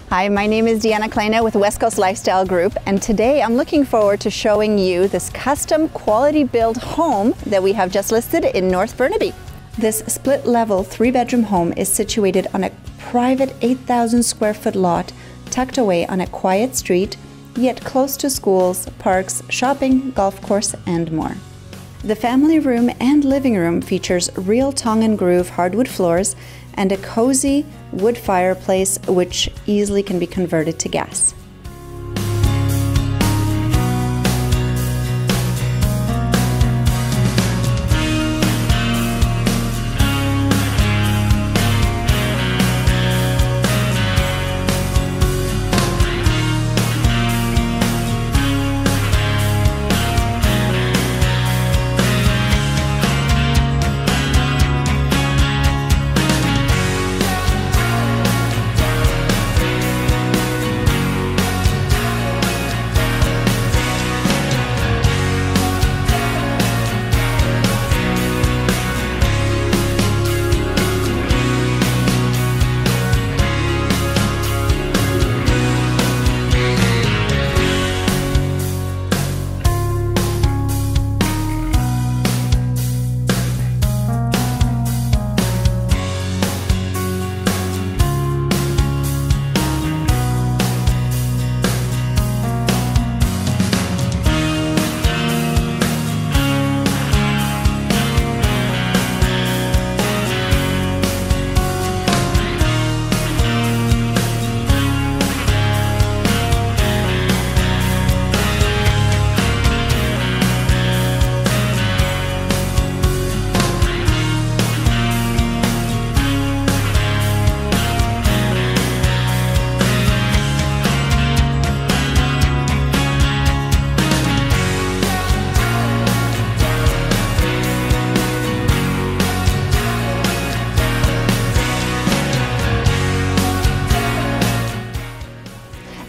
Hi, my name is Deanna Kleina with West Coast Lifestyle Group, and today I'm looking forward to showing you this custom quality build home that we have just listed in N.Burnaby. This split level 3-bedroom home is situated on a private 8,000 square foot lot tucked away on a quiet street, yet close to schools, parks, shopping, golf course, and more. The family room and living room features Real Tongue Grove Hardwood floors and a cozy wood fireplace which easily can be converted to gas.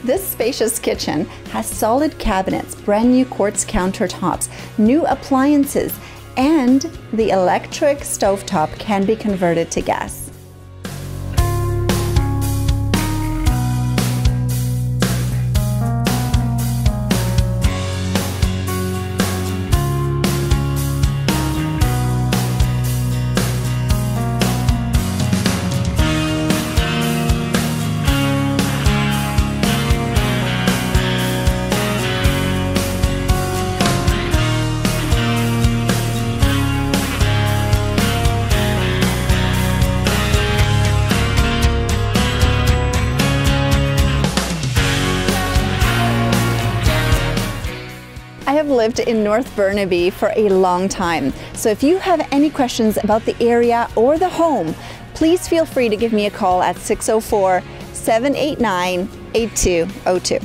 This spacious kitchen has solid cabinets, brand new quartz countertops, new appliances, and the electric stovetop can be converted to gas. I have lived in N.Burnaby for a long time, so if you have any questions about the area or the home, please feel free to give me a call at 604-789-8202.